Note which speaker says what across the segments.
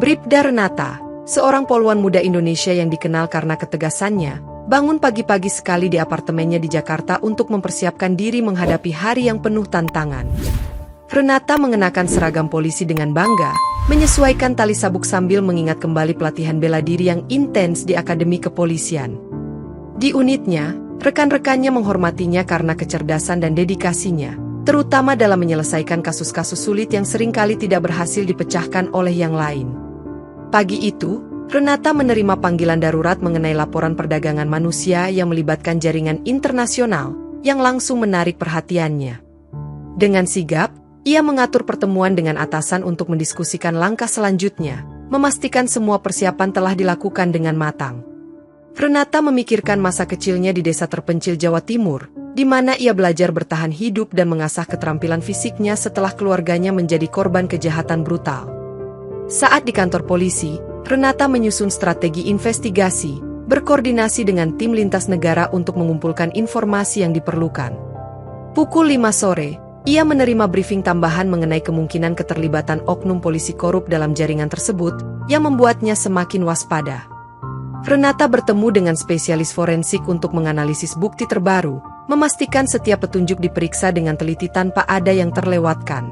Speaker 1: Bribda Renata, seorang poluan muda Indonesia yang dikenal karena ketegasannya, bangun pagi-pagi sekali di apartemennya di Jakarta untuk mempersiapkan diri menghadapi hari yang penuh tantangan. Renata mengenakan seragam polisi dengan bangga, menyesuaikan tali sabuk sambil mengingat kembali pelatihan bela diri yang intens di Akademi Kepolisian. Di unitnya, rekan-rekannya menghormatinya karena kecerdasan dan dedikasinya, terutama dalam menyelesaikan kasus-kasus sulit yang seringkali tidak berhasil dipecahkan oleh yang lain. Pagi itu, Renata menerima panggilan darurat mengenai laporan perdagangan manusia yang melibatkan jaringan internasional yang langsung menarik perhatiannya. Dengan sigap, ia mengatur pertemuan dengan atasan untuk mendiskusikan langkah selanjutnya, memastikan semua persiapan telah dilakukan dengan matang. Renata memikirkan masa kecilnya di desa terpencil Jawa Timur, di mana ia belajar bertahan hidup dan mengasah keterampilan fisiknya setelah keluarganya menjadi korban kejahatan brutal. Saat di kantor polisi, Renata menyusun strategi investigasi, berkoordinasi dengan tim lintas negara untuk mengumpulkan informasi yang diperlukan. Pukul 5 sore, ia menerima briefing tambahan mengenai kemungkinan keterlibatan oknum polisi korup dalam jaringan tersebut, yang membuatnya semakin waspada. Renata bertemu dengan spesialis forensik untuk menganalisis bukti terbaru, memastikan setiap petunjuk diperiksa dengan teliti tanpa ada yang terlewatkan.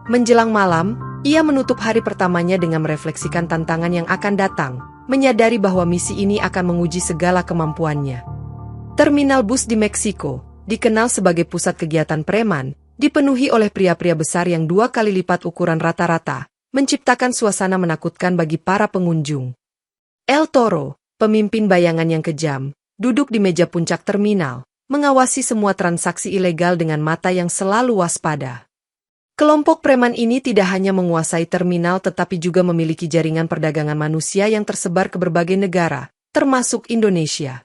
Speaker 1: Menjelang malam, ia menutup hari pertamanya dengan merefleksikan tantangan yang akan datang, menyadari bahwa misi ini akan menguji segala kemampuannya. Terminal bus di Meksiko, dikenal sebagai pusat kegiatan preman, dipenuhi oleh pria-pria besar yang 2 kali lipat ukuran rata-rata, menciptakan suasana menakutkan bagi para pengunjung. El Toro, pemimpin bayangan yang kejam, duduk di meja puncak terminal, mengawasi semua transaksi ilegal dengan mata yang selalu waspada. Kelompok preman ini tidak hanya menguasai terminal tetapi juga memiliki jaringan perdagangan manusia yang tersebar ke berbagai negara, termasuk Indonesia.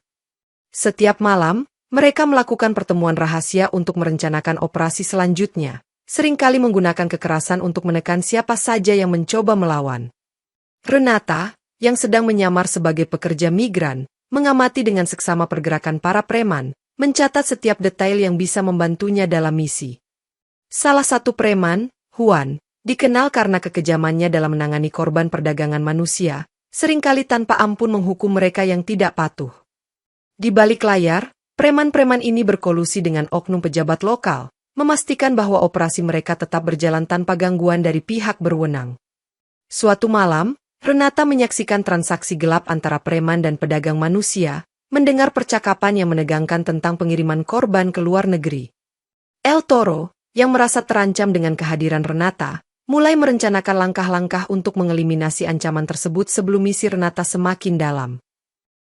Speaker 1: Setiap malam, mereka melakukan pertemuan rahasia untuk merencanakan operasi selanjutnya, seringkali menggunakan kekerasan untuk menekan siapa saja yang mencoba melawan. Renata, yang sedang menyamar sebagai pekerja migran, mengamati dengan seksama pergerakan para preman, mencatat setiap detail yang bisa membantunya dalam misi. Salah satu preman, Juan, dikenal karena kekejamannya dalam menangani korban perdagangan manusia, seringkali tanpa ampun menghukum mereka yang tidak patuh. Di balik layar, preman-preman ini berkolusi dengan oknum pejabat lokal, memastikan bahwa operasi mereka tetap berjalan tanpa gangguan dari pihak berwenang. Suatu malam, Renata menyaksikan transaksi gelap antara preman dan pedagang manusia, mendengar percakapan yang menegangkan tentang pengiriman korban ke luar negeri. El Toro, yang merasa terancam dengan kehadiran Renata, mulai merencanakan langkah-langkah untuk mengeliminasi ancaman tersebut sebelum misi Renata semakin dalam.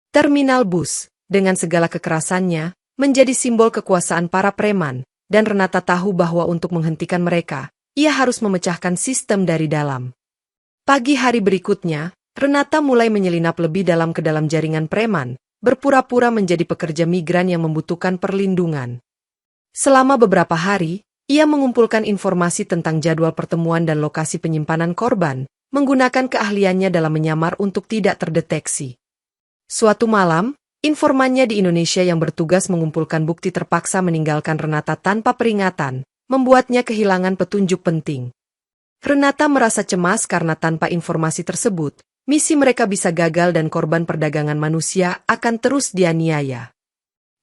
Speaker 1: Terminal bus, dengan segala kekerasannya, menjadi simbol kekuasaan para preman, dan Renata tahu bahwa untuk menghentikan mereka, ia harus memecahkan sistem dari dalam. Pagi hari berikutnya, Renata mulai menyelinap lebih dalam ke dalam jaringan preman, berpura-pura menjadi pekerja migran yang membutuhkan perlindungan. Selama beberapa hari, ia mengumpulkan informasi tentang jadwal pertemuan dan lokasi penyimpanan korban, menggunakan keahliannya dalam menyamar untuk tidak terdeteksi. Suatu malam, informannya di Indonesia yang bertugas mengumpulkan bukti terpaksa meninggalkan Renata tanpa peringatan, membuatnya kehilangan petunjuk penting. Renata merasa cemas karena tanpa informasi tersebut, misi mereka bisa gagal dan korban perdagangan manusia akan terus dianiaya.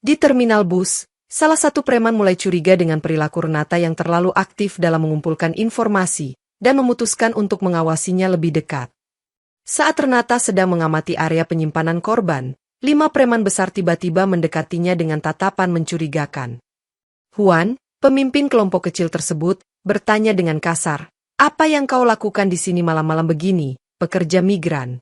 Speaker 1: Di terminal bus, salah satu preman mulai curiga dengan perilaku Renata yang terlalu aktif dalam mengumpulkan informasi, dan memutuskan untuk mengawasinya lebih dekat. Saat Renata sedang mengamati area penyimpanan korban, 5 preman besar tiba-tiba mendekatinya dengan tatapan mencurigakan. Juan, pemimpin kelompok kecil tersebut, bertanya dengan kasar, "Apa yang kau lakukan di sini malam-malam begini, pekerja migran?"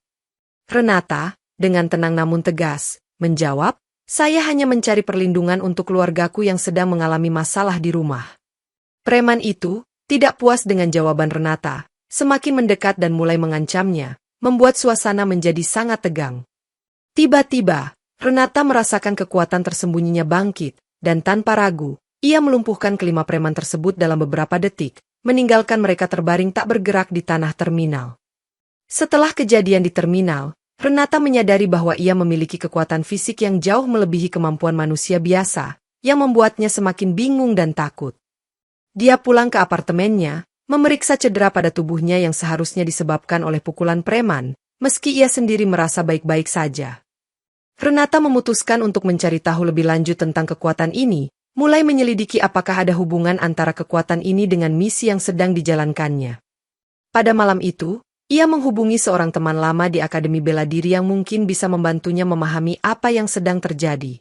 Speaker 1: Renata, dengan tenang namun tegas, menjawab, "Saya hanya mencari perlindungan untuk keluargaku yang sedang mengalami masalah di rumah." Preman itu, tidak puas dengan jawaban Renata, semakin mendekat dan mulai mengancamnya, membuat suasana menjadi sangat tegang. Tiba-tiba, Renata merasakan kekuatan tersembunyinya bangkit, dan tanpa ragu, ia melumpuhkan kelima preman tersebut dalam beberapa detik, meninggalkan mereka terbaring tak bergerak di tanah terminal. Setelah kejadian di terminal, Renata menyadari bahwa ia memiliki kekuatan fisik yang jauh melebihi kemampuan manusia biasa, yang membuatnya semakin bingung dan takut. Dia pulang ke apartemennya, memeriksa cedera pada tubuhnya yang seharusnya disebabkan oleh pukulan preman, meski ia sendiri merasa baik-baik saja. Renata memutuskan untuk mencari tahu lebih lanjut tentang kekuatan ini, mulai menyelidiki apakah ada hubungan antara kekuatan ini dengan misi yang sedang dijalankannya. Pada malam itu, ia menghubungi seorang teman lama di Akademi Bela Diri yang mungkin bisa membantunya memahami apa yang sedang terjadi.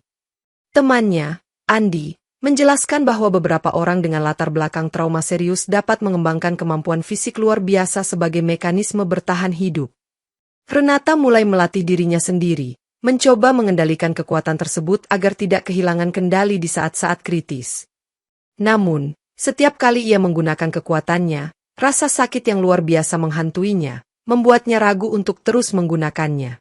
Speaker 1: Temannya, Andi, menjelaskan bahwa beberapa orang dengan latar belakang trauma serius dapat mengembangkan kemampuan fisik luar biasa sebagai mekanisme bertahan hidup. Renata mulai melatih dirinya sendiri, mencoba mengendalikan kekuatan tersebut agar tidak kehilangan kendali di saat-saat kritis. Namun, setiap kali ia menggunakan kekuatannya, rasa sakit yang luar biasa menghantuinya, membuatnya ragu untuk terus menggunakannya.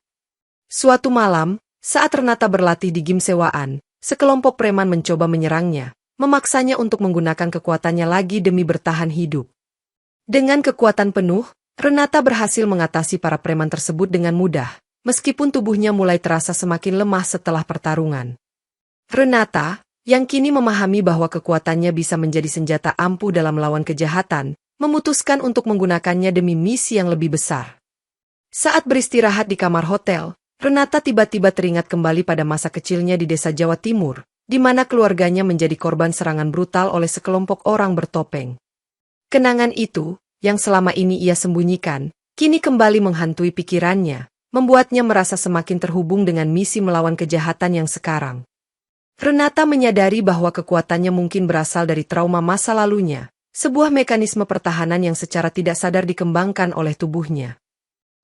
Speaker 1: Suatu malam, saat Renata berlatih di gym sewaan, sekelompok preman mencoba menyerangnya, memaksanya untuk menggunakan kekuatannya lagi demi bertahan hidup. Dengan kekuatan penuh, Renata berhasil mengatasi para preman tersebut dengan mudah, meskipun tubuhnya mulai terasa semakin lemah setelah pertarungan. Renata, yang kini memahami bahwa kekuatannya bisa menjadi senjata ampuh dalam melawan kejahatan, memutuskan untuk menggunakannya demi misi yang lebih besar. Saat beristirahat di kamar hotel, Renata tiba-tiba teringat kembali pada masa kecilnya di desa Jawa Timur, di mana keluarganya menjadi korban serangan brutal oleh sekelompok orang bertopeng. Kenangan itu, yang selama ini ia sembunyikan, kini kembali menghantui pikirannya, membuatnya merasa semakin terhubung dengan misi melawan kejahatan yang sekarang. Renata menyadari bahwa kekuatannya mungkin berasal dari trauma masa lalunya, sebuah mekanisme pertahanan yang secara tidak sadar dikembangkan oleh tubuhnya.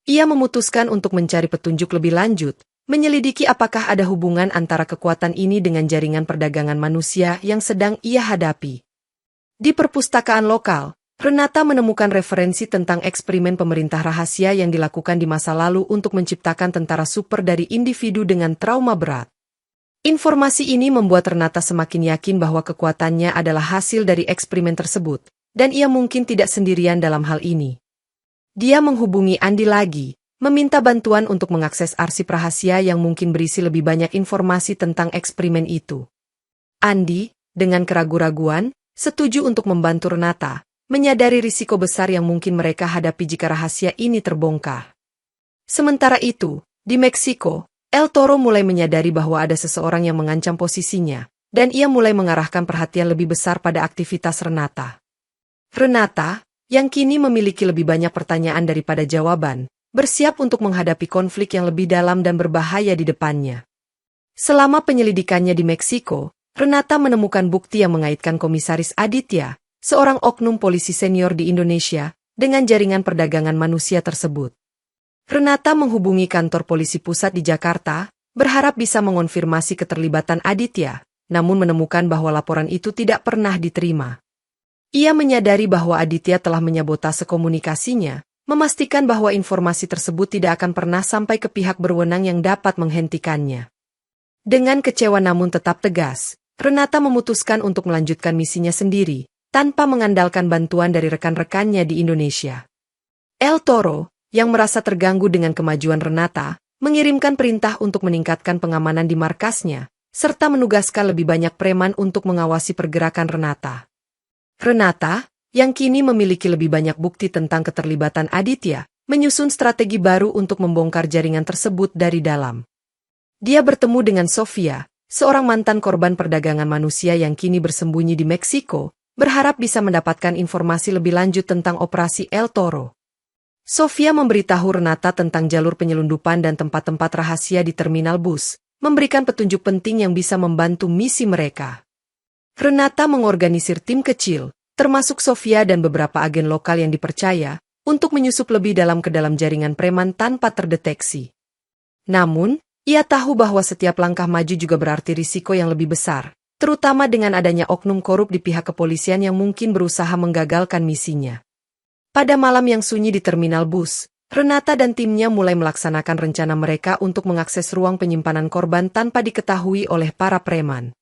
Speaker 1: Ia memutuskan untuk mencari petunjuk lebih lanjut, menyelidiki apakah ada hubungan antara kekuatan ini dengan jaringan perdagangan manusia yang sedang ia hadapi. Di perpustakaan lokal, Renata menemukan referensi tentang eksperimen pemerintah rahasia yang dilakukan di masa lalu untuk menciptakan tentara super dari individu dengan trauma berat. Informasi ini membuat Renata semakin yakin bahwa kekuatannya adalah hasil dari eksperimen tersebut, dan ia mungkin tidak sendirian dalam hal ini. Dia menghubungi Andi lagi, meminta bantuan untuk mengakses arsip rahasia yang mungkin berisi lebih banyak informasi tentang eksperimen itu. Andi, dengan keraguan-raguan, setuju untuk membantu Renata, menyadari risiko besar yang mungkin mereka hadapi jika rahasia ini terbongkar. Sementara itu, di Meksiko, El Toro mulai menyadari bahwa ada seseorang yang mengancam posisinya, dan ia mulai mengarahkan perhatian lebih besar pada aktivitas Renata. Renata, yang kini memiliki lebih banyak pertanyaan daripada jawaban, bersiap untuk menghadapi konflik yang lebih dalam dan berbahaya di depannya. Selama penyelidikannya di Meksiko, Renata menemukan bukti yang mengaitkan Komisaris Aditya, seorang oknum polisi senior di Indonesia, dengan jaringan perdagangan manusia tersebut. Renata menghubungi kantor polisi pusat di Jakarta, berharap bisa mengonfirmasi keterlibatan Aditya, namun menemukan bahwa laporan itu tidak pernah diterima. Ia menyadari bahwa Aditya telah menyabotase komunikasinya, memastikan bahwa informasi tersebut tidak akan pernah sampai ke pihak berwenang yang dapat menghentikannya. Dengan kecewa namun tetap tegas, Renata memutuskan untuk melanjutkan misinya sendiri, tanpa mengandalkan bantuan dari rekan-rekannya di Indonesia. El Toro, yang merasa terganggu dengan kemajuan Renata, mengirimkan perintah untuk meningkatkan pengamanan di markasnya, serta menugaskan lebih banyak preman untuk mengawasi pergerakan Renata. Renata, yang kini memiliki lebih banyak bukti tentang keterlibatan Aditya, menyusun strategi baru untuk membongkar jaringan tersebut dari dalam. Dia bertemu dengan Sofia, seorang mantan korban perdagangan manusia yang kini bersembunyi di Meksiko, berharap bisa mendapatkan informasi lebih lanjut tentang operasi El Toro. Sofia memberitahu Renata tentang jalur penyelundupan dan tempat-tempat rahasia di terminal bus, memberikan petunjuk penting yang bisa membantu misi mereka. Renata mengorganisir tim kecil, termasuk Sofia dan beberapa agen lokal yang dipercaya, untuk menyusup lebih dalam ke dalam jaringan preman tanpa terdeteksi. Namun, ia tahu bahwa setiap langkah maju juga berarti risiko yang lebih besar, terutama dengan adanya oknum korup di pihak kepolisian yang mungkin berusaha menggagalkan misinya. Pada malam yang sunyi di terminal bus, Renata dan timnya mulai melaksanakan rencana mereka untuk mengakses ruang penyimpanan korban tanpa diketahui oleh para preman.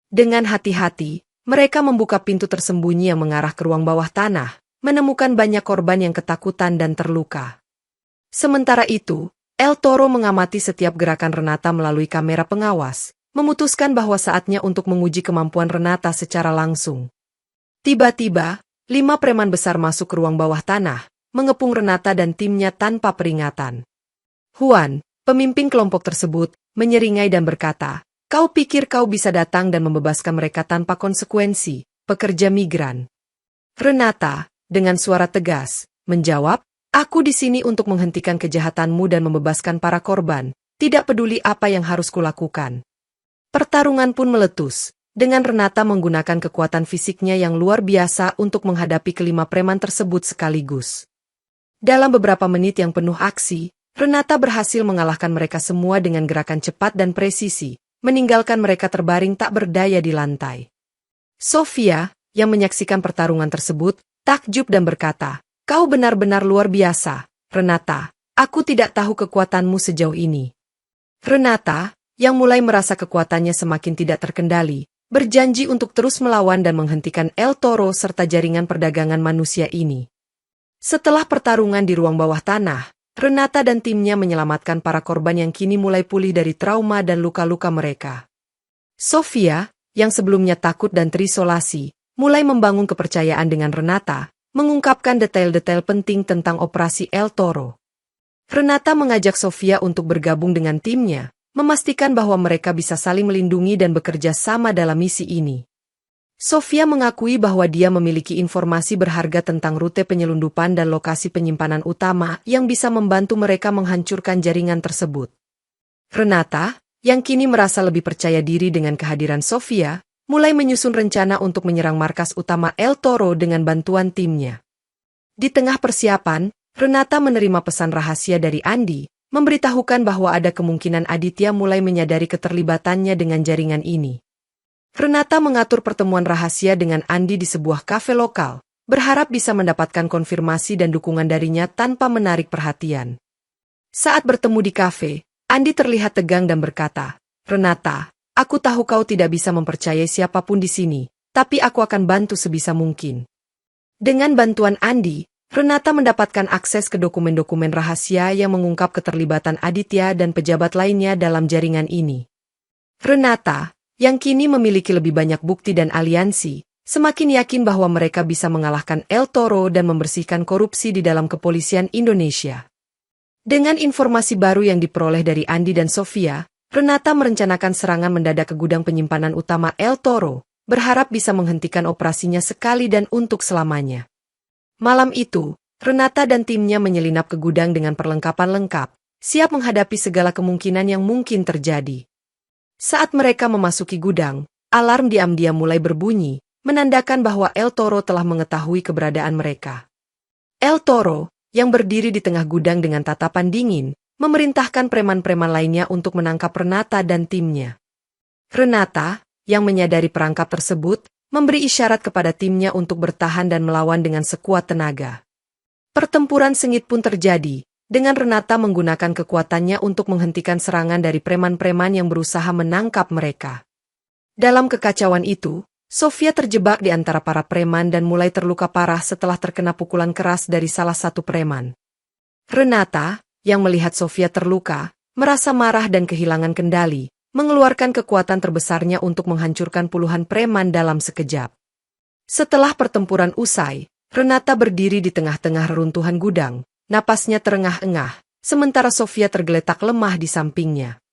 Speaker 1: Dengan hati-hati, mereka membuka pintu tersembunyi yang mengarah ke ruang bawah tanah, menemukan banyak korban yang ketakutan dan terluka. Sementara itu, El Toro mengamati setiap gerakan Renata melalui kamera pengawas, memutuskan bahwa saatnya untuk menguji kemampuan Renata secara langsung. Tiba-tiba, 5 preman besar masuk ke ruang bawah tanah, mengepung Renata dan timnya tanpa peringatan. Juan, pemimpin kelompok tersebut, menyeringai dan berkata, "Kau pikir kau bisa datang dan membebaskan mereka tanpa konsekuensi, pekerja migran?" Renata, dengan suara tegas, menjawab, "Aku di sini untuk menghentikan kejahatanmu dan membebaskan para korban, tidak peduli apa yang harus kulakukan." Pertarungan pun meletus, dengan Renata menggunakan kekuatan fisiknya yang luar biasa untuk menghadapi kelima preman tersebut sekaligus. Dalam beberapa menit yang penuh aksi, Renata berhasil mengalahkan mereka semua dengan gerakan cepat dan presisi, meninggalkan mereka terbaring tak berdaya di lantai. Sofia, yang menyaksikan pertarungan tersebut, takjub dan berkata, "Kau benar-benar luar biasa, Renata. Aku tidak tahu kekuatanmu sejauh ini." Renata, yang mulai merasa kekuatannya semakin tidak terkendali, berjanji untuk terus melawan dan menghentikan El Toro serta jaringan perdagangan manusia ini. Setelah pertarungan di ruang bawah tanah, Renata dan timnya menyelamatkan para korban yang kini mulai pulih dari trauma dan luka-luka mereka. Sofia, yang sebelumnya takut dan terisolasi, mulai membangun kepercayaan dengan Renata, mengungkapkan detail-detail penting tentang operasi El Toro. Renata mengajak Sofia untuk bergabung dengan timnya, memastikan bahwa mereka bisa saling melindungi dan bekerja sama dalam misi ini. Sofia mengakui bahwa dia memiliki informasi berharga tentang rute penyelundupan dan lokasi penyimpanan utama yang bisa membantu mereka menghancurkan jaringan tersebut. Renata, yang kini merasa lebih percaya diri dengan kehadiran Sofia, mulai menyusun rencana untuk menyerang markas utama El Toro dengan bantuan timnya. Di tengah persiapan, Renata menerima pesan rahasia dari Andi, memberitahukan bahwa ada kemungkinan Aditya mulai menyadari keterlibatannya dengan jaringan ini. Renata mengatur pertemuan rahasia dengan Andi di sebuah kafe lokal, berharap bisa mendapatkan konfirmasi dan dukungan darinya tanpa menarik perhatian. Saat bertemu di kafe, Andi terlihat tegang dan berkata, "Renata, aku tahu kau tidak bisa mempercayai siapapun di sini, tapi aku akan bantu sebisa mungkin." Dengan bantuan Andi, Renata mendapatkan akses ke dokumen-dokumen rahasia yang mengungkap keterlibatan Aditya dan pejabat lainnya dalam jaringan ini. Renata, yang kini memiliki lebih banyak bukti dan aliansi, semakin yakin bahwa mereka bisa mengalahkan El Toro dan membersihkan korupsi di dalam kepolisian Indonesia. Dengan informasi baru yang diperoleh dari Andi dan Sofia, Renata merencanakan serangan mendadak ke gudang penyimpanan utama El Toro, berharap bisa menghentikan operasinya sekali dan untuk selamanya. Malam itu, Renata dan timnya menyelinap ke gudang dengan perlengkapan lengkap, siap menghadapi segala kemungkinan yang mungkin terjadi. Saat mereka memasuki gudang, alarm diam-diam mulai berbunyi, menandakan bahwa El Toro telah mengetahui keberadaan mereka. El Toro, yang berdiri di tengah gudang dengan tatapan dingin, memerintahkan preman-preman lainnya untuk menangkap Renata dan timnya. Renata, yang menyadari perangkap tersebut, memberi isyarat kepada timnya untuk bertahan dan melawan dengan sekuat tenaga. Pertempuran sengit pun terjadi, dengan Renata menggunakan kekuatannya untuk menghentikan serangan dari preman-preman yang berusaha menangkap mereka. Dalam kekacauan itu, Sofia terjebak di antara para preman dan mulai terluka parah setelah terkena pukulan keras dari salah satu preman. Renata, yang melihat Sofia terluka, merasa marah dan kehilangan kendali, mengeluarkan kekuatan terbesarnya untuk menghancurkan puluhan preman dalam sekejap. Setelah pertempuran usai, Renata berdiri di tengah-tengah reruntuhan gudang, napasnya terengah-engah, sementara Sofia tergeletak lemah di sampingnya.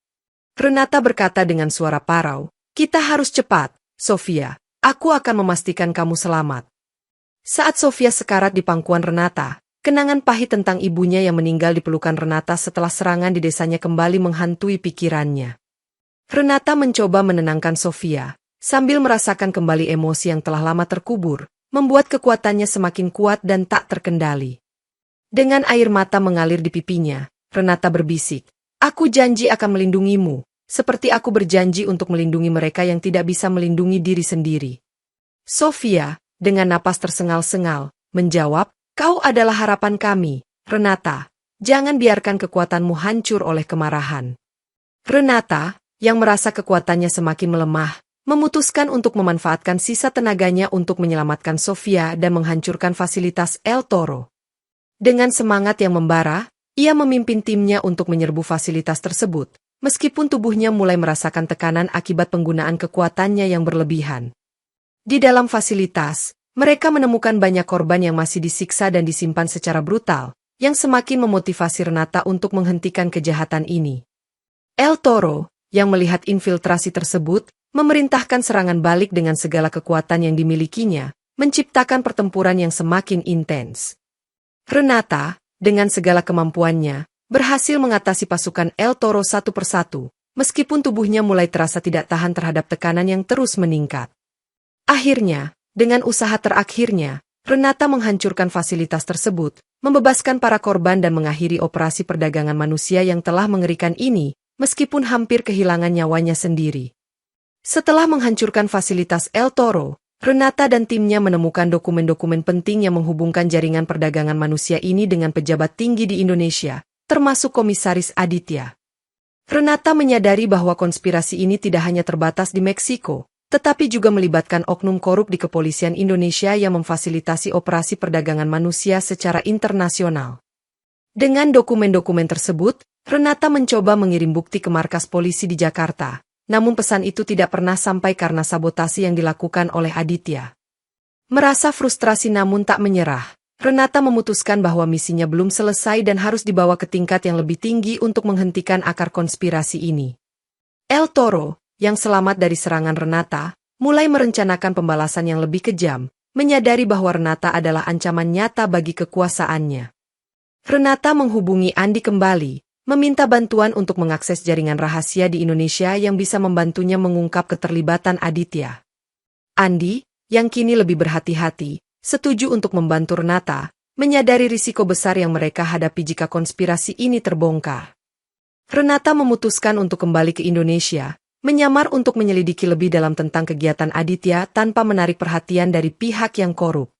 Speaker 1: Renata berkata dengan suara parau, "Kita harus cepat, Sofia, aku akan memastikan kamu selamat." Saat Sofia sekarat di pangkuan Renata, kenangan pahit tentang ibunya yang meninggal di pelukan Renata setelah serangan di desanya kembali menghantui pikirannya. Renata mencoba menenangkan Sofia, sambil merasakan kembali emosi yang telah lama terkubur, membuat kekuatannya semakin kuat dan tak terkendali. Dengan air mata mengalir di pipinya, Renata berbisik, "Aku janji akan melindungimu, seperti aku berjanji untuk melindungi mereka yang tidak bisa melindungi diri sendiri." Sofia, dengan napas tersengal-sengal, menjawab, "Kau adalah harapan kami, Renata. Jangan biarkan kekuatanmu hancur oleh kemarahan." Renata, yang merasa kekuatannya semakin melemah, memutuskan untuk memanfaatkan sisa tenaganya untuk menyelamatkan Sofia dan menghancurkan fasilitas El Toro. Dengan semangat yang membara, ia memimpin timnya untuk menyerbu fasilitas tersebut, meskipun tubuhnya mulai merasakan tekanan akibat penggunaan kekuatannya yang berlebihan. Di dalam fasilitas, mereka menemukan banyak korban yang masih disiksa dan disimpan secara brutal, yang semakin memotivasi Renata untuk menghentikan kejahatan ini. El Toro, yang melihat infiltrasi tersebut, memerintahkan serangan balik dengan segala kekuatan yang dimilikinya, menciptakan pertempuran yang semakin intens. Renata, dengan segala kemampuannya, berhasil mengatasi pasukan El Toro satu persatu, meskipun tubuhnya mulai terasa tidak tahan terhadap tekanan yang terus meningkat. Akhirnya, dengan usaha terakhirnya, Renata menghancurkan fasilitas tersebut, membebaskan para korban dan mengakhiri operasi perdagangan manusia yang telah mengerikan ini, meskipun hampir kehilangan nyawanya sendiri. Setelah menghancurkan fasilitas El Toro, Renata dan timnya menemukan dokumen-dokumen penting yang menghubungkan jaringan perdagangan manusia ini dengan pejabat tinggi di Indonesia, termasuk Komisaris Aditya. Renata menyadari bahwa konspirasi ini tidak hanya terbatas di Meksiko, tetapi juga melibatkan oknum korup di kepolisian Indonesia yang memfasilitasi operasi perdagangan manusia secara internasional. Dengan dokumen-dokumen tersebut, Renata mencoba mengirim bukti ke markas polisi di Jakarta. Namun pesan itu tidak pernah sampai karena sabotase yang dilakukan oleh Aditya. Merasa frustrasi namun tak menyerah, Renata memutuskan bahwa misinya belum selesai dan harus dibawa ke tingkat yang lebih tinggi untuk menghentikan akar konspirasi ini. El Toro, yang selamat dari serangan Renata, mulai merencanakan pembalasan yang lebih kejam, menyadari bahwa Renata adalah ancaman nyata bagi kekuasaannya. Renata menghubungi Andi kembali, meminta bantuan untuk mengakses jaringan rahasia di Indonesia yang bisa membantunya mengungkap keterlibatan Aditya. Andi, yang kini lebih berhati-hati, setuju untuk membantu Renata, menyadari risiko besar yang mereka hadapi jika konspirasi ini terbongkar. Renata memutuskan untuk kembali ke Indonesia, menyamar untuk menyelidiki lebih dalam tentang kegiatan Aditya tanpa menarik perhatian dari pihak yang korup.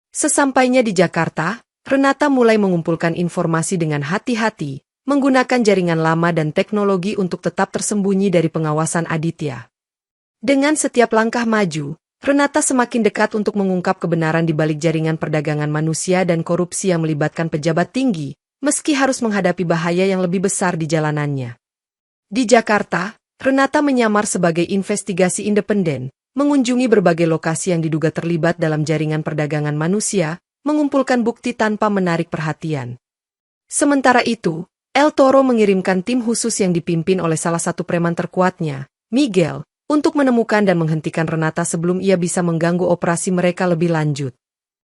Speaker 1: Sesampainya di Jakarta, Renata mulai mengumpulkan informasi dengan hati-hati, menggunakan jaringan lama dan teknologi untuk tetap tersembunyi dari pengawasan Aditya. Dengan setiap langkah maju, Renata semakin dekat untuk mengungkap kebenaran di balik jaringan perdagangan manusia dan korupsi yang melibatkan pejabat tinggi, meski harus menghadapi bahaya yang lebih besar di jalanannya. Di Jakarta, Renata menyamar sebagai investigasi independen, mengunjungi berbagai lokasi yang diduga terlibat dalam jaringan perdagangan manusia, mengumpulkan bukti tanpa menarik perhatian. Sementara itu, El Toro mengirimkan tim khusus yang dipimpin oleh salah satu preman terkuatnya, Miguel, untuk menemukan dan menghentikan Renata sebelum ia bisa mengganggu operasi mereka lebih lanjut.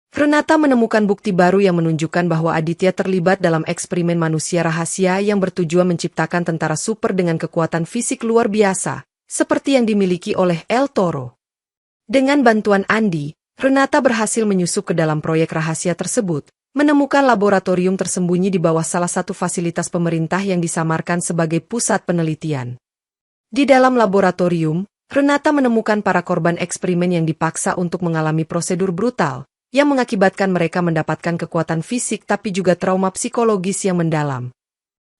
Speaker 1: Renata menemukan bukti baru yang menunjukkan bahwa Aditya terlibat dalam eksperimen manusia rahasia yang bertujuan menciptakan tentara super dengan kekuatan fisik luar biasa, seperti yang dimiliki oleh El Toro. Dengan bantuan Andi, Renata berhasil menyusup ke dalam proyek rahasia tersebut, menemukan laboratorium tersembunyi di bawah salah satu fasilitas pemerintah yang disamarkan sebagai pusat penelitian. Di dalam laboratorium, Renata menemukan para korban eksperimen yang dipaksa untuk mengalami prosedur brutal, yang mengakibatkan mereka mendapatkan kekuatan fisik tapi juga trauma psikologis yang mendalam.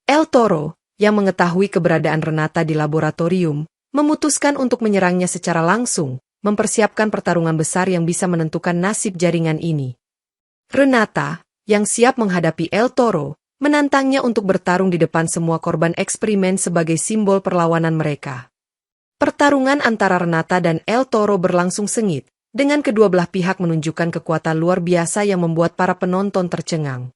Speaker 1: El Toro, yang mengetahui keberadaan Renata di laboratorium, memutuskan untuk menyerangnya secara langsung, mempersiapkan pertarungan besar yang bisa menentukan nasib jaringan ini. Renata, yang siap menghadapi El Toro, menantangnya untuk bertarung di depan semua korban eksperimen sebagai simbol perlawanan mereka. Pertarungan antara Renata dan El Toro berlangsung sengit, dengan kedua belah pihak menunjukkan kekuatan luar biasa yang membuat para penonton tercengang.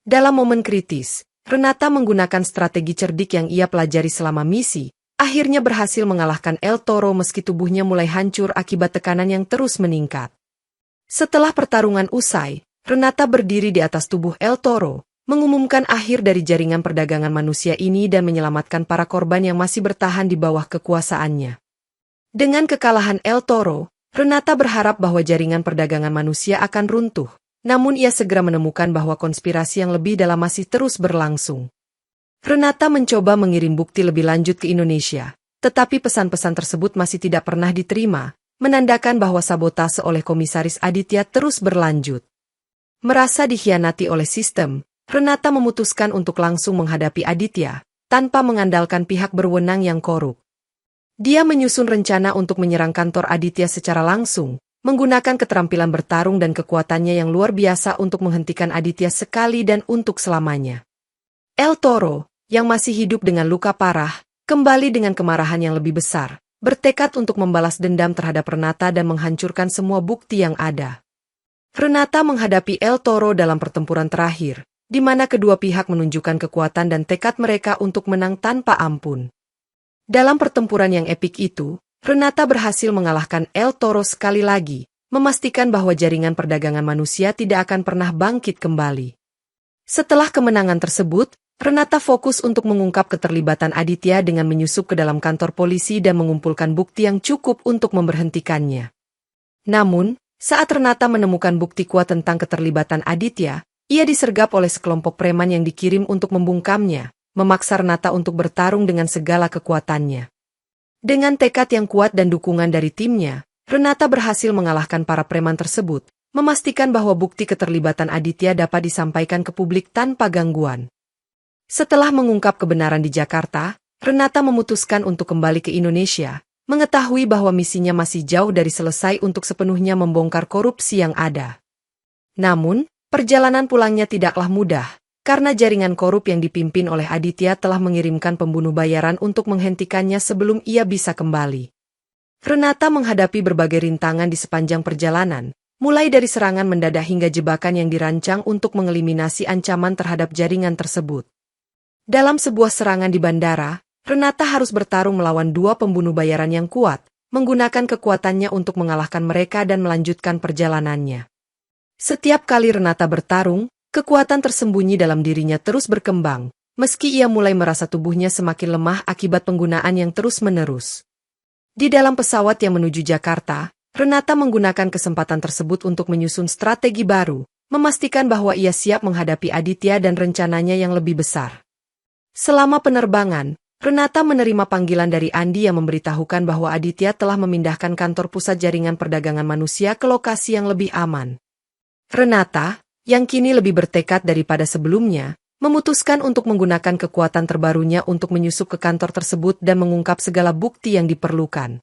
Speaker 1: Dalam momen kritis, Renata menggunakan strategi cerdik yang ia pelajari selama misi, akhirnya berhasil mengalahkan El Toro meski tubuhnya mulai hancur akibat tekanan yang terus meningkat. Setelah pertarungan usai, Renata berdiri di atas tubuh El Toro, mengumumkan akhir dari jaringan perdagangan manusia ini dan menyelamatkan para korban yang masih bertahan di bawah kekuasaannya. Dengan kekalahan El Toro, Renata berharap bahwa jaringan perdagangan manusia akan runtuh, namun ia segera menemukan bahwa konspirasi yang lebih dalam masih terus berlangsung. Renata mencoba mengirim bukti lebih lanjut ke Indonesia, tetapi pesan-pesan tersebut masih tidak pernah diterima, menandakan bahwa sabotase oleh Komisaris Aditya terus berlanjut. Merasa dikhianati oleh sistem, Renata memutuskan untuk langsung menghadapi Aditya, tanpa mengandalkan pihak berwenang yang korup. Dia menyusun rencana untuk menyerang kantor Aditya secara langsung, menggunakan keterampilan bertarung dan kekuatannya yang luar biasa untuk menghentikan Aditya sekali dan untuk selamanya. El Toro, yang masih hidup dengan luka parah, kembali dengan kemarahan yang lebih besar, bertekad untuk membalas dendam terhadap Renata dan menghancurkan semua bukti yang ada. Renata menghadapi El Toro dalam pertempuran terakhir, di mana kedua pihak menunjukkan kekuatan dan tekad mereka untuk menang tanpa ampun. Dalam pertempuran yang epik itu, Renata berhasil mengalahkan El Toro sekali lagi, memastikan bahwa jaringan perdagangan manusia tidak akan pernah bangkit kembali. Setelah kemenangan tersebut, Renata fokus untuk mengungkap keterlibatan Aditya dengan menyusup ke dalam kantor polisi dan mengumpulkan bukti yang cukup untuk memberhentikannya. Namun, saat Renata menemukan bukti kuat tentang keterlibatan Aditya, ia disergap oleh sekelompok preman yang dikirim untuk membungkamnya, memaksa Renata untuk bertarung dengan segala kekuatannya. Dengan tekad yang kuat dan dukungan dari timnya, Renata berhasil mengalahkan para preman tersebut, memastikan bahwa bukti keterlibatan Aditya dapat disampaikan ke publik tanpa gangguan. Setelah mengungkap kebenaran di Jakarta, Renata memutuskan untuk kembali ke Indonesia, mengetahui bahwa misinya masih jauh dari selesai untuk sepenuhnya membongkar korupsi yang ada. Namun, perjalanan pulangnya tidaklah mudah, karena jaringan korup yang dipimpin oleh Aditya telah mengirimkan pembunuh bayaran untuk menghentikannya sebelum ia bisa kembali. Renata menghadapi berbagai rintangan di sepanjang perjalanan, mulai dari serangan mendadak hingga jebakan yang dirancang untuk mengeliminasi ancaman terhadap jaringan tersebut. Dalam sebuah serangan di bandara, Renata harus bertarung melawan dua pembunuh bayaran yang kuat, menggunakan kekuatannya untuk mengalahkan mereka dan melanjutkan perjalanannya. Setiap kali Renata bertarung, kekuatan tersembunyi dalam dirinya terus berkembang, meski ia mulai merasa tubuhnya semakin lemah akibat penggunaan yang terus-menerus. Di dalam pesawat yang menuju Jakarta, Renata menggunakan kesempatan tersebut untuk menyusun strategi baru, memastikan bahwa ia siap menghadapi Aditya dan rencananya yang lebih besar. Selama penerbangan, Renata menerima panggilan dari Andi yang memberitahukan bahwa Aditya telah memindahkan kantor pusat jaringan perdagangan manusia ke lokasi yang lebih aman. Renata, yang kini lebih bertekad daripada sebelumnya, memutuskan untuk menggunakan kekuatan terbarunya untuk menyusup ke kantor tersebut dan mengungkap segala bukti yang diperlukan.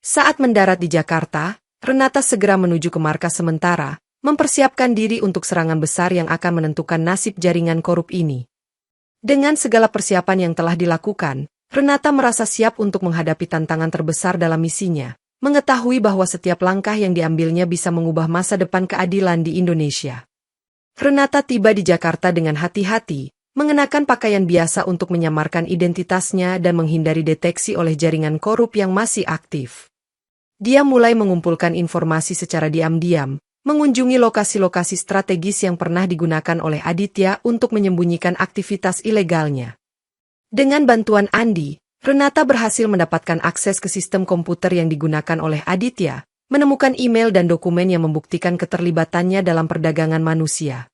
Speaker 1: Saat mendarat di Jakarta, Renata segera menuju ke markas sementara, mempersiapkan diri untuk serangan besar yang akan menentukan nasib jaringan korup ini. Dengan segala persiapan yang telah dilakukan, Renata merasa siap untuk menghadapi tantangan terbesar dalam misinya, mengetahui bahwa setiap langkah yang diambilnya bisa mengubah masa depan keadilan di Indonesia. Renata tiba di Jakarta dengan hati-hati, mengenakan pakaian biasa untuk menyamarkan identitasnya dan menghindari deteksi oleh jaringan korup yang masih aktif. Dia mulai mengumpulkan informasi secara diam-diam, mengunjungi lokasi-lokasi strategis yang pernah digunakan oleh Aditya untuk menyembunyikan aktivitas ilegalnya. Dengan bantuan Andi, Renata berhasil mendapatkan akses ke sistem komputer yang digunakan oleh Aditya, menemukan email dan dokumen yang membuktikan keterlibatannya dalam perdagangan manusia.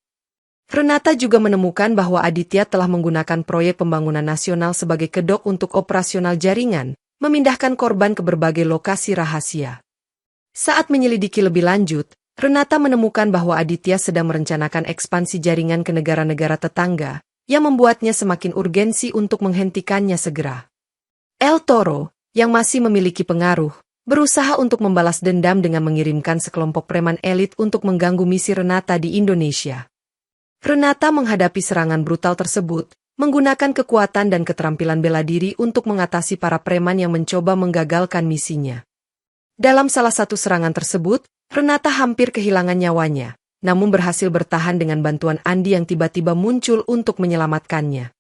Speaker 1: Renata juga menemukan bahwa Aditya telah menggunakan proyek pembangunan nasional sebagai kedok untuk operasional jaringan, memindahkan korban ke berbagai lokasi rahasia. Saat menyelidiki lebih lanjut, Renata menemukan bahwa Aditya sedang merencanakan ekspansi jaringan ke negara-negara tetangga, yang membuatnya semakin urgensi untuk menghentikannya segera. El Toro, yang masih memiliki pengaruh, berusaha untuk membalas dendam dengan mengirimkan sekelompok preman elit untuk mengganggu misi Renata di Indonesia. Renata menghadapi serangan brutal tersebut, menggunakan kekuatan dan keterampilan bela diri untuk mengatasi para preman yang mencoba menggagalkan misinya. Dalam salah satu serangan tersebut, Renata hampir kehilangan nyawanya, namun berhasil bertahan dengan bantuan Andi yang tiba-tiba muncul untuk menyelamatkannya.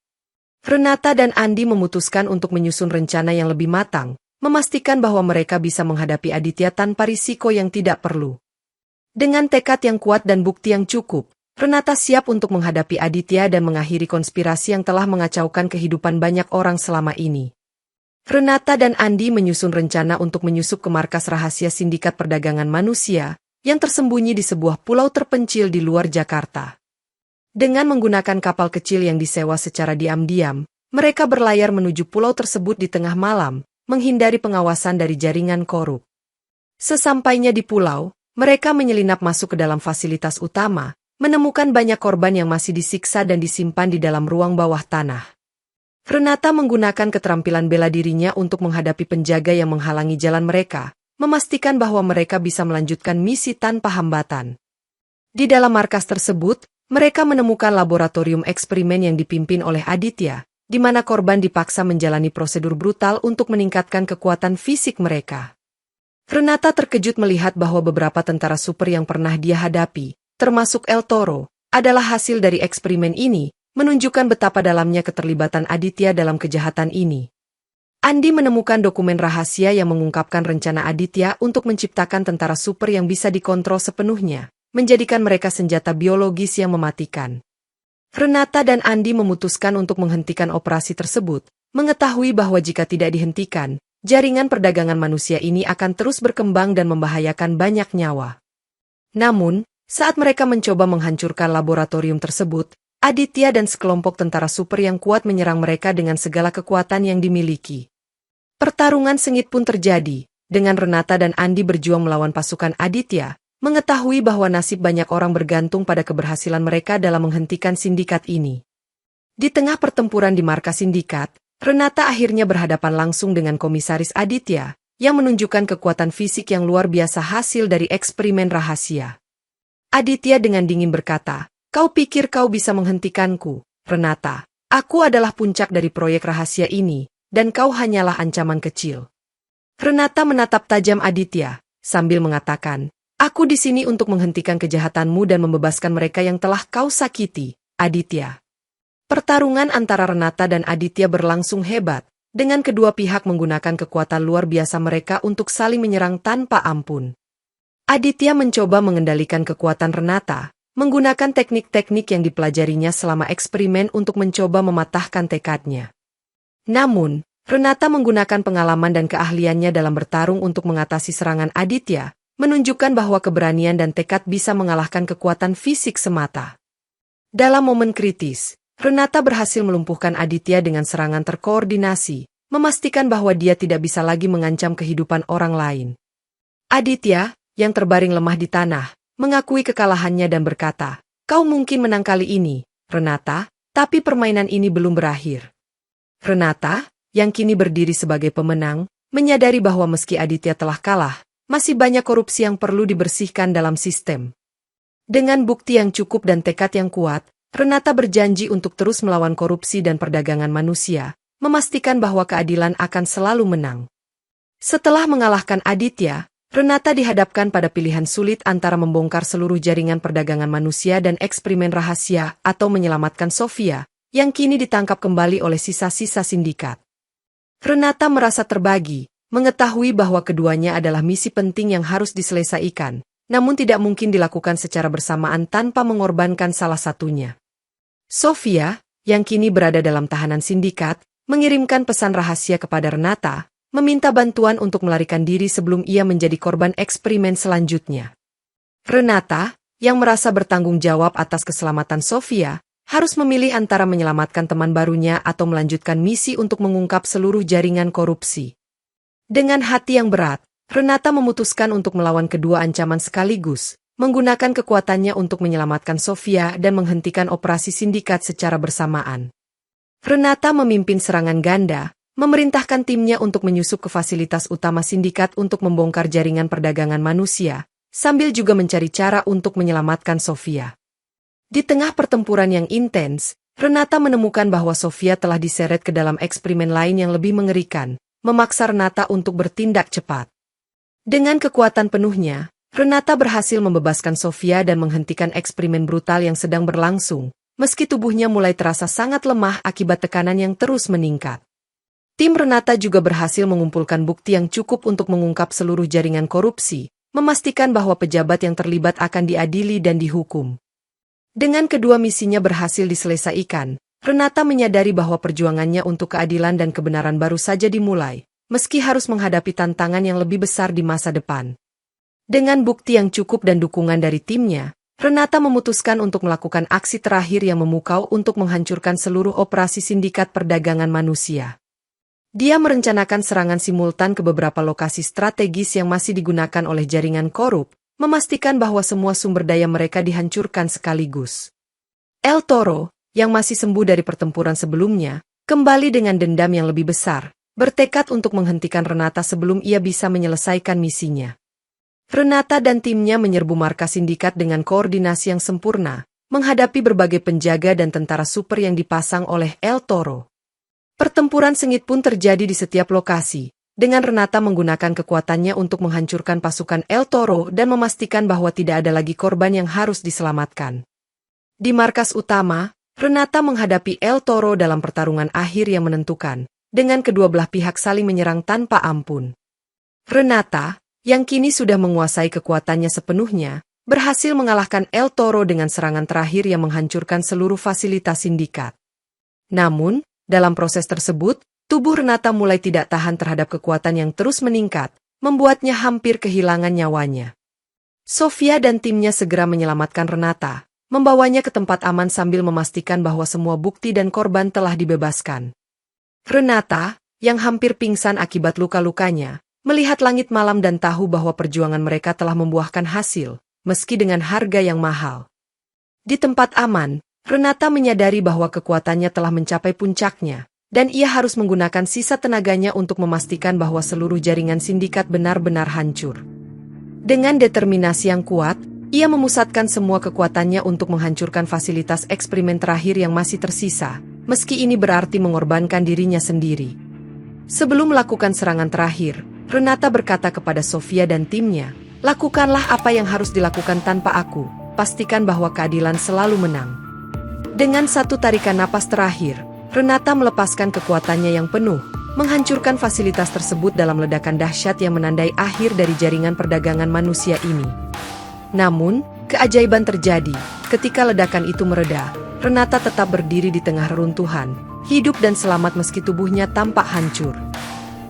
Speaker 1: Renata dan Andi memutuskan untuk menyusun rencana yang lebih matang, memastikan bahwa mereka bisa menghadapi Aditya tanpa risiko yang tidak perlu. Dengan tekad yang kuat dan bukti yang cukup, Renata siap untuk menghadapi Aditya dan mengakhiri konspirasi yang telah mengacaukan kehidupan banyak orang selama ini. Renata dan Andi menyusun rencana untuk menyusup ke markas rahasia sindikat perdagangan manusia, yang tersembunyi di sebuah pulau terpencil di luar Jakarta. Dengan menggunakan kapal kecil yang disewa secara diam-diam, mereka berlayar menuju pulau tersebut di tengah malam, menghindari pengawasan dari jaringan korup. Sesampainya di pulau, mereka menyelinap masuk ke dalam fasilitas utama, menemukan banyak korban yang masih disiksa dan disimpan di dalam ruang bawah tanah. Renata menggunakan keterampilan bela dirinya untuk menghadapi penjaga yang menghalangi jalan mereka, memastikan bahwa mereka bisa melanjutkan misi tanpa hambatan. Di dalam markas tersebut, mereka menemukan laboratorium eksperimen yang dipimpin oleh Aditya, di mana korban dipaksa menjalani prosedur brutal untuk meningkatkan kekuatan fisik mereka. Renata terkejut melihat bahwa beberapa tentara super yang pernah dia hadapi, termasuk El Toro, adalah hasil dari eksperimen ini, menunjukkan betapa dalamnya keterlibatan Aditya dalam kejahatan ini. Andi menemukan dokumen rahasia yang mengungkapkan rencana Aditya untuk menciptakan tentara super yang bisa dikontrol sepenuhnya, menjadikan mereka senjata biologis yang mematikan. Renata dan Andi memutuskan untuk menghentikan operasi tersebut, mengetahui bahwa jika tidak dihentikan, jaringan perdagangan manusia ini akan terus berkembang dan membahayakan banyak nyawa. Namun, saat mereka mencoba menghancurkan laboratorium tersebut, Aditya dan sekelompok tentara super yang kuat menyerang mereka dengan segala kekuatan yang dimiliki. Pertarungan sengit pun terjadi, dengan Renata dan Andi berjuang melawan pasukan Aditya, mengetahui bahwa nasib banyak orang bergantung pada keberhasilan mereka dalam menghentikan sindikat ini. Di tengah pertempuran di markas sindikat, Renata akhirnya berhadapan langsung dengan Komisaris Aditya, yang menunjukkan kekuatan fisik yang luar biasa hasil dari eksperimen rahasia. Aditya dengan dingin berkata, "Kau pikir kau bisa menghentikanku, Renata? Aku adalah puncak dari proyek rahasia ini, dan kau hanyalah ancaman kecil." Renata menatap tajam Aditya, sambil mengatakan, "Aku di sini untuk menghentikan kejahatanmu dan membebaskan mereka yang telah kau sakiti, Aditya." Pertarungan antara Renata dan Aditya berlangsung hebat, dengan kedua pihak menggunakan kekuatan luar biasa mereka untuk saling menyerang tanpa ampun. Aditya mencoba mengendalikan kekuatan Renata, menggunakan teknik-teknik yang dipelajarinya selama eksperimen untuk mencoba mematahkan tekadnya. Namun, Renata menggunakan pengalaman dan keahliannya dalam bertarung untuk mengatasi serangan Aditya, menunjukkan bahwa keberanian dan tekad bisa mengalahkan kekuatan fisik semata. Dalam momen kritis, Renata berhasil melumpuhkan Aditya dengan serangan terkoordinasi, memastikan bahwa dia tidak bisa lagi mengancam kehidupan orang lain. Aditya, yang terbaring lemah di tanah, mengakui kekalahannya dan berkata, "Kau mungkin menang kali ini, Renata, tapi permainan ini belum berakhir." Renata, yang kini berdiri sebagai pemenang, menyadari bahwa meski Aditya telah kalah, masih banyak korupsi yang perlu dibersihkan dalam sistem. Dengan bukti yang cukup dan tekad yang kuat, Renata berjanji untuk terus melawan korupsi dan perdagangan manusia, memastikan bahwa keadilan akan selalu menang. Setelah mengalahkan Aditya, Renata dihadapkan pada pilihan sulit antara membongkar seluruh jaringan perdagangan manusia dan eksperimen rahasia atau menyelamatkan Sofia, yang kini ditangkap kembali oleh sisa-sisa sindikat. Renata merasa terbagi, mengetahui bahwa keduanya adalah misi penting yang harus diselesaikan, namun tidak mungkin dilakukan secara bersamaan tanpa mengorbankan salah satunya. Sofia, yang kini berada dalam tahanan sindikat, mengirimkan pesan rahasia kepada Renata, meminta bantuan untuk melarikan diri sebelum ia menjadi korban eksperimen selanjutnya. Renata, yang merasa bertanggung jawab atas keselamatan Sofia, harus memilih antara menyelamatkan teman barunya atau melanjutkan misi untuk mengungkap seluruh jaringan korupsi. Dengan hati yang berat, Renata memutuskan untuk melawan kedua ancaman sekaligus, menggunakan kekuatannya untuk menyelamatkan Sofia dan menghentikan operasi sindikat secara bersamaan. Renata memimpin serangan ganda, memerintahkan timnya untuk menyusup ke fasilitas utama sindikat untuk membongkar jaringan perdagangan manusia, sambil juga mencari cara untuk menyelamatkan Sofia. Di tengah pertempuran yang intens, Renata menemukan bahwa Sofia telah diseret ke dalam eksperimen lain yang lebih mengerikan, memaksa Renata untuk bertindak cepat. Dengan kekuatan penuhnya, Renata berhasil membebaskan Sofia dan menghentikan eksperimen brutal yang sedang berlangsung, meski tubuhnya mulai terasa sangat lemah akibat tekanan yang terus meningkat. Tim Renata juga berhasil mengumpulkan bukti yang cukup untuk mengungkap seluruh jaringan korupsi, memastikan bahwa pejabat yang terlibat akan diadili dan dihukum. Dengan kedua misinya berhasil diselesaikan, Renata menyadari bahwa perjuangannya untuk keadilan dan kebenaran baru saja dimulai, meski harus menghadapi tantangan yang lebih besar di masa depan. Dengan bukti yang cukup dan dukungan dari timnya, Renata memutuskan untuk melakukan aksi terakhir yang memukau untuk menghancurkan seluruh operasi sindikat perdagangan manusia. Dia merencanakan serangan simultan ke beberapa lokasi strategis yang masih digunakan oleh jaringan korup, memastikan bahwa semua sumber daya mereka dihancurkan sekaligus. El Toro, yang masih sembuh dari pertempuran sebelumnya, kembali dengan dendam yang lebih besar, bertekad untuk menghentikan Renata sebelum ia bisa menyelesaikan misinya. Renata dan timnya menyerbu markas sindikat dengan koordinasi yang sempurna, menghadapi berbagai penjaga dan tentara super yang dipasang oleh El Toro. Pertempuran sengit pun terjadi di setiap lokasi, dengan Renata menggunakan kekuatannya untuk menghancurkan pasukan El Toro dan memastikan bahwa tidak ada lagi korban yang harus diselamatkan. Di markas utama, Renata menghadapi El Toro dalam pertarungan akhir yang menentukan, dengan kedua belah pihak saling menyerang tanpa ampun. Renata, yang kini sudah menguasai kekuatannya sepenuhnya, berhasil mengalahkan El Toro dengan serangan terakhir yang menghancurkan seluruh fasilitas sindikat. Namun, dalam proses tersebut, tubuh Renata mulai tidak tahan terhadap kekuatan yang terus meningkat, membuatnya hampir kehilangan nyawanya. Sofia dan timnya segera menyelamatkan Renata, membawanya ke tempat aman sambil memastikan bahwa semua bukti dan korban telah dibebaskan. Renata, yang hampir pingsan akibat luka-lukanya, melihat langit malam dan tahu bahwa perjuangan mereka telah membuahkan hasil, meski dengan harga yang mahal. Di tempat aman, Renata menyadari bahwa kekuatannya telah mencapai puncaknya, dan ia harus menggunakan sisa tenaganya untuk memastikan bahwa seluruh jaringan sindikat benar-benar hancur. Dengan determinasi yang kuat, ia memusatkan semua kekuatannya untuk menghancurkan fasilitas eksperimen terakhir yang masih tersisa, meski ini berarti mengorbankan dirinya sendiri. Sebelum melakukan serangan terakhir, Renata berkata kepada Sofia dan timnya, "Lakukanlah apa yang harus dilakukan tanpa aku, pastikan bahwa keadilan selalu menang." Dengan satu tarikan napas terakhir, Renata melepaskan kekuatannya yang penuh, menghancurkan fasilitas tersebut dalam ledakan dahsyat yang menandai akhir dari jaringan perdagangan manusia ini. Namun, keajaiban terjadi. Ketika ledakan itu mereda, Renata tetap berdiri di tengah reruntuhan, hidup dan selamat meski tubuhnya tampak hancur.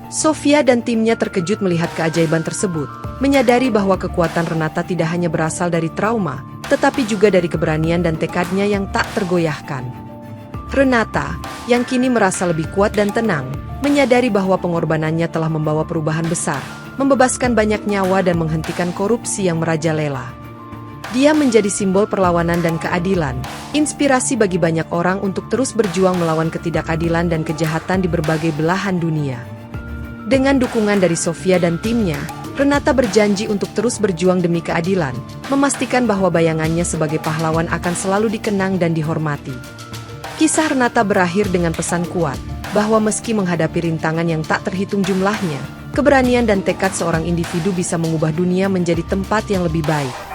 Speaker 1: Sofia dan timnya terkejut melihat keajaiban tersebut, menyadari bahwa kekuatan Renata tidak hanya berasal dari trauma, tetapi juga dari keberanian dan tekadnya yang tak tergoyahkan. Renata, yang kini merasa lebih kuat dan tenang, menyadari bahwa pengorbanannya telah membawa perubahan besar, membebaskan banyak nyawa dan menghentikan korupsi yang merajalela. Dia menjadi simbol perlawanan dan keadilan, inspirasi bagi banyak orang untuk terus berjuang melawan ketidakadilan dan kejahatan di berbagai belahan dunia. Dengan dukungan dari Sofia dan timnya, Renata berjanji untuk terus berjuang demi keadilan, memastikan bahwa bayangannya sebagai pahlawan akan selalu dikenang dan dihormati. Kisah Renata berakhir dengan pesan kuat, bahwa meski menghadapi rintangan yang tak terhitung jumlahnya, keberanian dan tekad seorang individu bisa mengubah dunia menjadi tempat yang lebih baik.